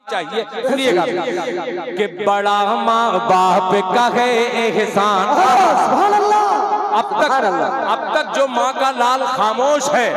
चाहिए। सुनिएगा कि बड़ा माँ बाप का है एहसान। अब तक जो माँ का लाल खामोश है,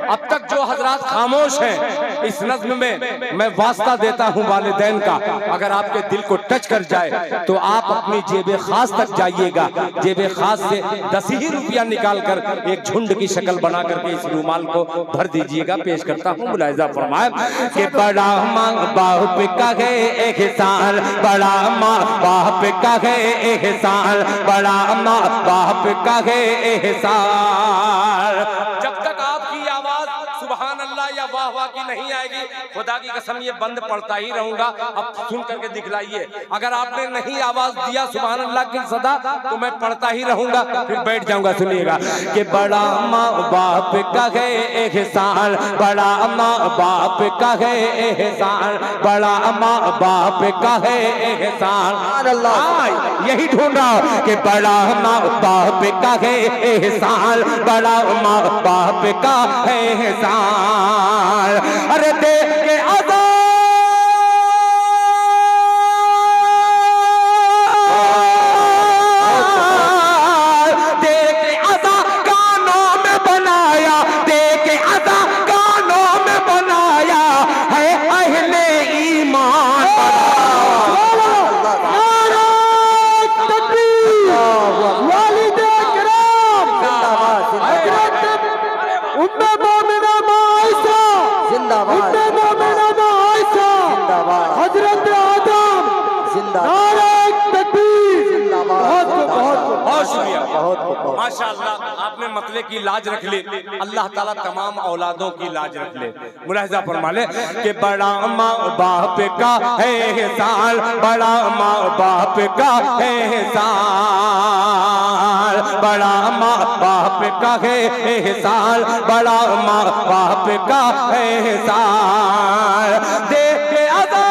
अब तक जो हजरात खामोश हैं, इस नज़्म में मैं वास्ता देता हूँ वालिदैन का, अगर आपके दिल को टच कर जाए तो आप अपनी जेबे खास तक जाइएगा, जेबे खास से 10 ही रुपया निकाल कर एक झुंड की शक्ल बना करके इस रूमाल को भर दीजिएगा। पेश करता हूँ, मुलाहिजा फरमाए कि बड़ा माँ बाप का है एहसान, बड़ा माँ बाप का है एहसान, बड़ा माँ बाप का है एहसान। जब तक आपकी आवाज सुभान अल्लाह या वाह वाह की नहीं आएगी, खुदा की कसम ये बंद पढ़ता ही रहूंगा। अब सुन करके दिखलाइए, अगर आपने नहीं आवाज दिया सुभान अल्लाह की सदा तो मैं पढ़ता ही रहूंगा, फिर बैठ जाऊंगा। सुनिएगा कि बड़ा माँ बाप का है एहसान, बड़ा माँ बाप का है एहसान, बड़ा माँ बाप का है एहसान। यही ढूंढ रहा हूं कि बड़ा माँ बाप का है एहसान, बड़ा माँ बाप का है एहसान। अरे देख के अदा देख के अदा कानों में बनाया, देख के अदा कानों में बनाया है अहले ईमान। माशाअल्लाह, आपने मतले की लाज रख ली, अल्लाह ताला तमाम औलादों की लाज रख ले। मुलाहिजा फरमा ले कि बड़ा माँ बाप का है एहसान, बड़ा माँ बाप का है एहसान, बड़ा माँ बाप का है एहसान, बड़ा माँ बाप का है एहसान। देख के अदा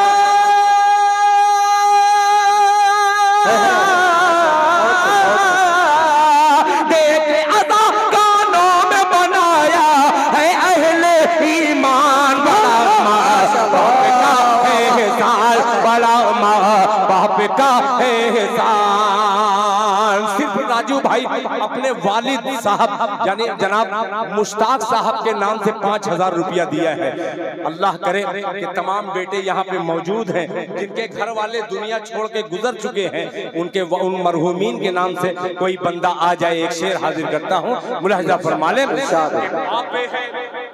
का एहसान। सिर्फ राजू भाई अपने वालिद साहब यानी जनाब मुश्ताक साहब के नाम से 5000 रुपया दिया है। अल्लाह करे कि तमाम बेटे यहाँ पे मौजूद हैं जिनके घर वाले दुनिया छोड़ के गुजर चुके हैं, उनके उन मरहूमीन के नाम से कोई बंदा आ जाए। एक शेर हाजिर करता हूँ, मुलाहिजा फरमा ले।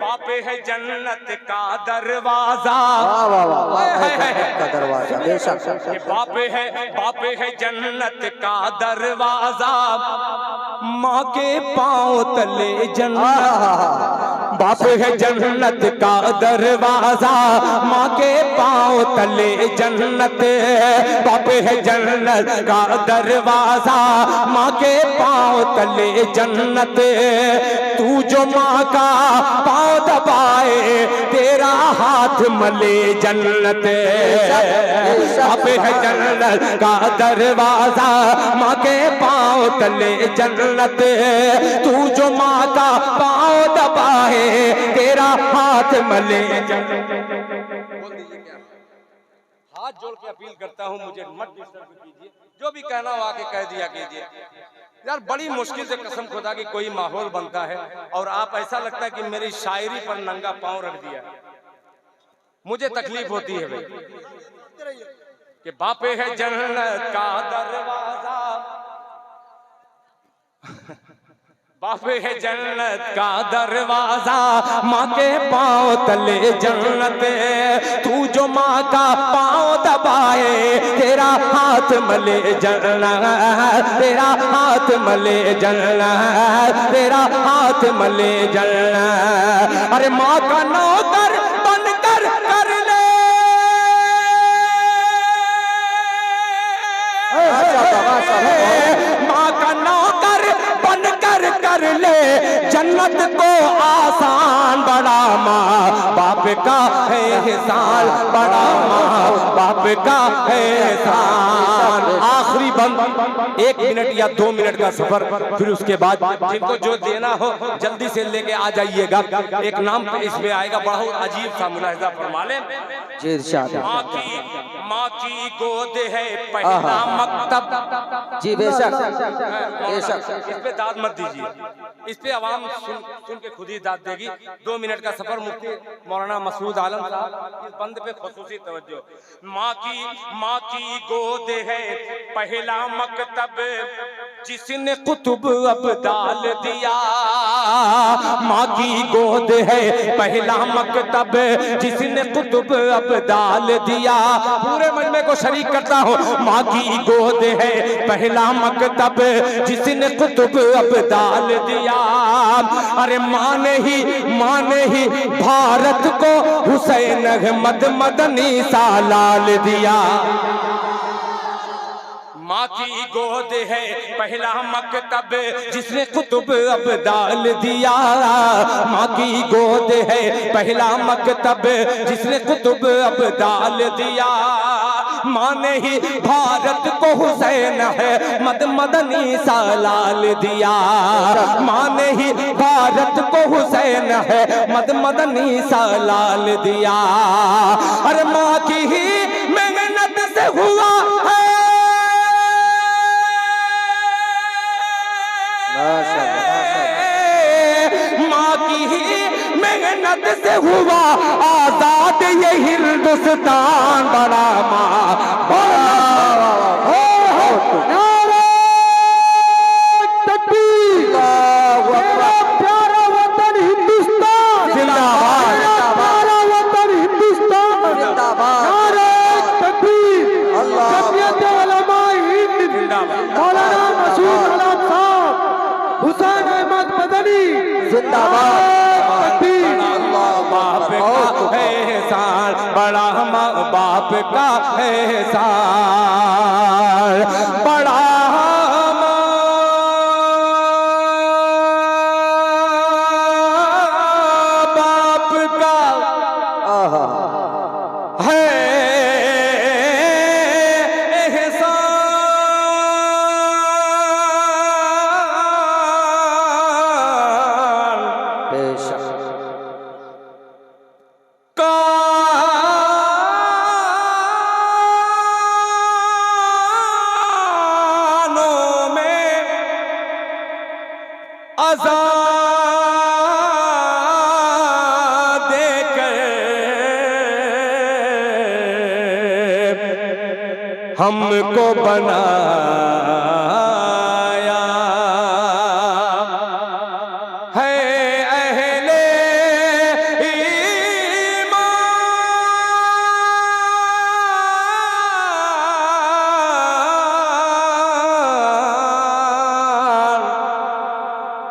बापे है जन्नत का दरवाजा, बापे है जन्नत का दरवाजा, माँ के पाँव तले जन्नत, बाप है जन्नत का दरवाजा, माँ के पाँव तले जन्नत, बाप है जन्नत का दरवाजा, माँ के पाँव तले जन्नत। तू जो माँ का पाँव दबाए तेरा हाथ मले जन्नत, बाप है जन्नत का दरवाजा, माँ के पाँव तले जन्नत। तू जो माँ का पाँव दबाए तेरा हाथ मले जन्नत। हाथ जोड़ के अपील करता हूँ, मुझे मत डिस्टर्ब कीजिए, जो भी कहना हो आके कह दिया कीजिए। यार बड़ी मुश्किल से कसम खुदा की कोई माहौल बनता है और आप ऐसा लगता है कि मेरी शायरी पर नंगा पाँव रख दिया। मुझे तकलीफ होती है भाई कि बापे है जन्नत का दरवाजा, बापे है जन्नत का दरवाजा, माँ के पाँव तले जन्नत। तू जो माँ का पाँव दबाए तेरा हाथ मले जन्नत, तेरा हाथ मले जन्नत, तेरा हाथ मले जन्नत। अरे माँ का नौकर बनकर कर ले, माँ का नौकर बनकर कर ले जन्नत को आसान। बड़ा माँ बाप का है एहसान, बड़ा माँ बाप का एहसान। आखिरी बंद 1 मिनट या 2 मिनट का सफर, फिर उसके बाद जिनको जो देना हो जल्दी से लेके आ जाइएगा। एक नाम इसमें आएगा, बहुत अजीब सा मुलाहिजा फरमा लें। माँ की गोद है पहला मकतब। जी बेशक बेशक, इस पे दाद मत दीजिए, इस पे आवाम सुन के खुद ही दाद देगी। 2 मिनट का सफर, मुफ्ती मौलाना मसरूद आलम साहब, इस बंद पे खुसूसी तवज्जो। माँ की गोद है पहला मकतब, जिसने कुतुब अब्दाल दिया। माँ की गोद है पहला मकतब, जिसने कुतुब अब्दाल दिया। पूरे मजमे को शरीक करता हूँ। माँ की गोद है पहला मकतब, जिसने कुतुब अब्दाल दिया। अरे माँ ने ही भारत को हुसैन अहमद मदनी सा लाल दिया। माँ की गोद है पहला मकतब, जिसने कुतुब अब्दाल दिया। माँ की गोद है पहला मकतब, जिसने कुतुब अब्दाल दिया। माँ ने ही भारत को हुसैन है मदनी सा लाल दिया। माँ ने ही भारत को हुसैन है मदनी सा लाल दिया। अरे माँ की ही मेहनत से हुआ है, माँ की ही मेहनत से हुआ आजाद ये हिंदुस्तान। बड़ा माँ बड़ा नारे तकबीर, मेरा प्यारा वतन हिंदुस्तान जिंदाबाद, प्यारा वतन हिंदुस्तान जिंदाबाद। नारे तकबीर, जमीयत उलमा हिंद जिंदाबाद, मौलाना मसूद आलम साहब, हुसैन अहमद मदनी जिंदाबाद। बाप का एहसान, बड़ा माँ बाप का एहसान, बड़ा माँ बाप का है आज़ाद देकर हमको बनाया है अहले ईमान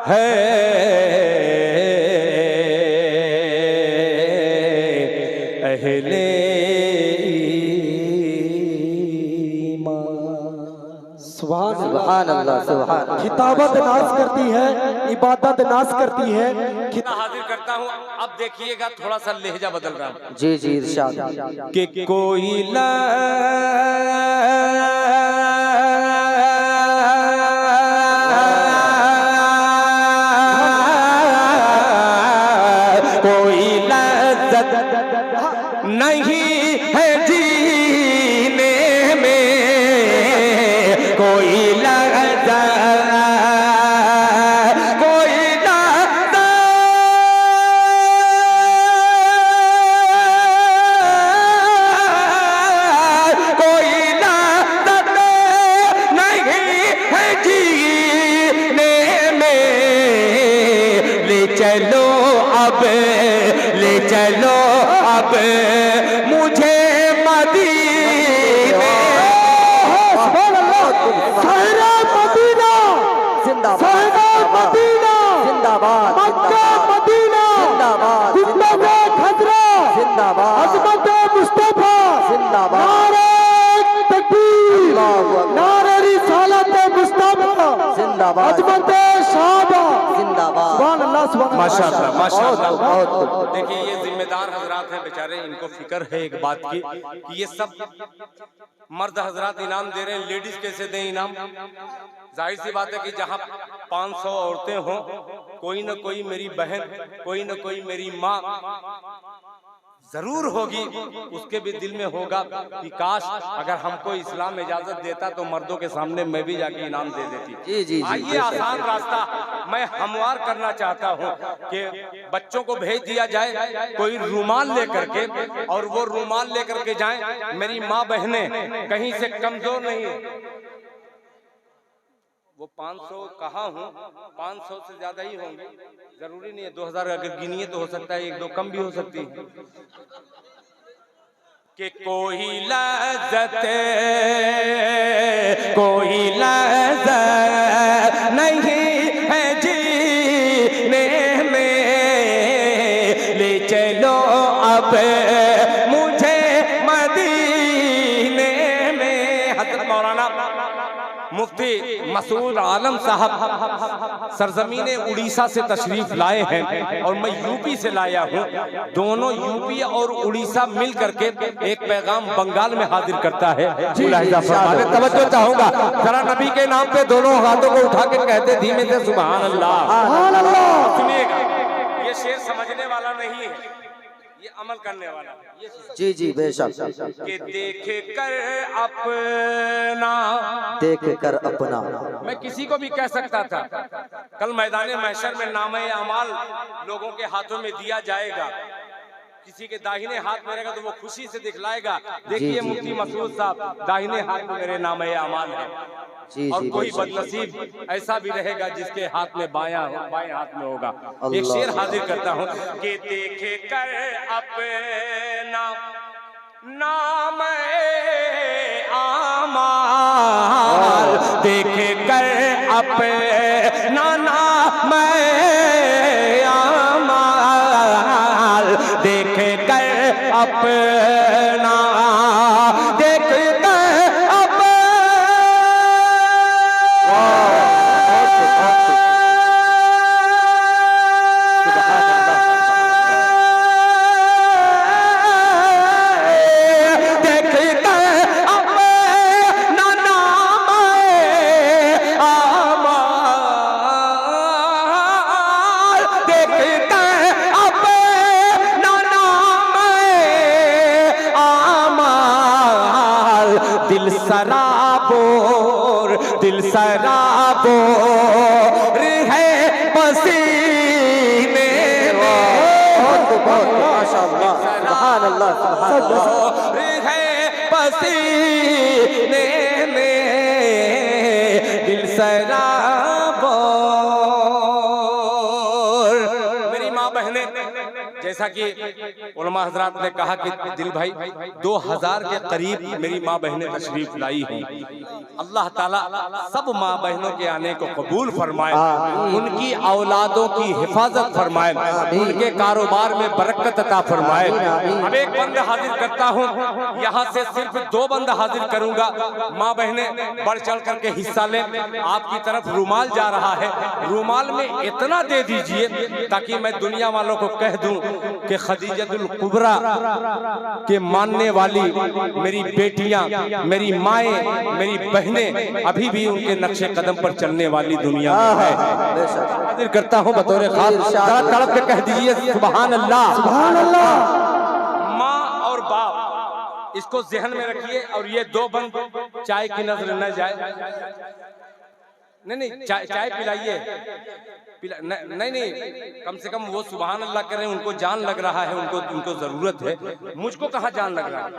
है अहले सुभान अल्लाह सुभान। खिताबत नाज करती है, इबादत नाज करती है। हाजिर करता हूँ। अब देखिएगा थोड़ा सा लहजा बदल रहा है। जी जी इरशाद। कि कोई लज़्ज़त नहीं है जीने में, कोई लज़्ज़त ले चलो अब मुझे मदीने। सहरा मदीना जिंदाबाद, मक्का मदीना जिंदाबाद, गुंबद खजरा जिंदाबाद, अज़मत मुस्तफा जिंदाबाद। नारे तकबीर, नारे रिसालत मुस्तफा जिंदाबाद, अज़मत शहाबा जिंदाबाद। सुभान अल्लाह सुभान अल्लाह। माशाअल्लाह माशाअल्लाह। बहुत खूब। देखिए ये जिम्मेदार हजरात हैं बेचारे, इनको फिक्र है एक बात की कि ये सब मर्द हजरात इनाम दे रहे हैं, लेडीज कैसे दें इनाम? जाहिर सी बात है कि जहाँ 500 औरतें हों, कोई न कोई मेरी बहन, कोई न कोई मेरी माँ जरूर होगी, उसके भी दिल में होगा कि काश अगर हमको इस्लाम इजाजत देता तो मर्दों के सामने मैं भी जाके इनाम दे देती। जी जी आइए आसान रास्ता मैं हमवार करना चाहता हूँ कि बच्चों को भेज दिया जाए कोई रुमाल लेकर के, और वो रुमाल लेकर के जाएं। मेरी माँ बहनें कहीं से कमजोर नहीं है। वो 500 कहाँ हूँ, 500 से ज्यादा ही होंगे, जरूरी नहीं है 2000 अगर गिनिए तो हो सकता है 1-2 कम भी हो सकती है। कि कोई लज़्ज़त नहीं है जीने में, ले चलो अब मुझे मदीने में। हज़रत मौलाना मुफ्ती मसूद आलम साहब सरजमीन उड़ीसा से तशरीफ लाए हैं और मैं यूपी से लाया हूँ। दोनों यूपी और उड़ीसा मिल करके एक पैगाम बंगाल में हाजिर करता है। तवज्जो चाहूंगा जरा, नबी के नाम पे दोनों हाथों को उठा के कहते धीमे से सुभान अल्लाह। सुनिएगा, ये शेर समझने वाला नहीं है, ये अमल करने वाला है। जी जी बेशक। कि देख कर अपना, देख कर अपना, मैं किसी को भी कह सकता था कल मैदान महशर में नामे अमाल लोगों के हाथों में दिया जाएगा। किसी के दाहिने हाथ में रहेगा तो वो खुशी से दिखलाएगा, देखिए मुफ्ती मसूद साहब दाहिने हाथ में मेरे नामे अमाल है। जी और जी कोई बेशक। बदनसीब ऐसा भी रहेगा जिसके हाथ में बाएं हाथ में होगा। एक शेर हाजिर करता हूँ कि देखे कर अपना नाम आमाल, देखे कर अपना नाम आमाल, देखे कर अपना, देख दिल सराबोर है पसीने में, माशाअल्लाह सुभान अल्लाह सुभान अल्लाह। है पसीने में दिल सराबोर। मेरी माँ बहने, जैसा कि उलमा हजरात ने कहा कि दिल भाई 2000 के करीब मेरी माँ बहनें तशरीफ लाई हैं। अल्लाह ताला सब माँ बहनों के आने को कबूल फरमाए, उनकी औलादों की हिफाजत फरमाए, उनके कारोबार में बरकत अता फरमाए। अब एक बंद हाजिर करता हूँ, यहाँ से सिर्फ 2 बंद हाजिर करूंगा। माँ बहनें बढ़ चढ़ करके हिस्सा लें। आपकी तरफ रुमाल जा रहा है, रुमाल में इतना दे दीजिए ताकि मैं दुनिया वालों को कह दूं कि खदीजतुल कुबरा के मानने वाली मेरी बेटियां, मेरी माएं, मेरी बहनें अभी भी उनके नक्शे कदम पर चलने वाली दुनिया में है। हाजिर करता हूं बतौर खास, तड़प के कह दीजिए सुभान अल्लाह सुभान अल्लाह। माँ और बाप इसको जहन में रखिए, और ये 2 बंद चाय की नजर न जाए। नहीं चाय पिलाइए, नहीं कम से कम वो सुभान अल्लाह करें, उनको जान लग रहा है, उनको जरूरत है। मुझको कहाँ जान लग रहा है?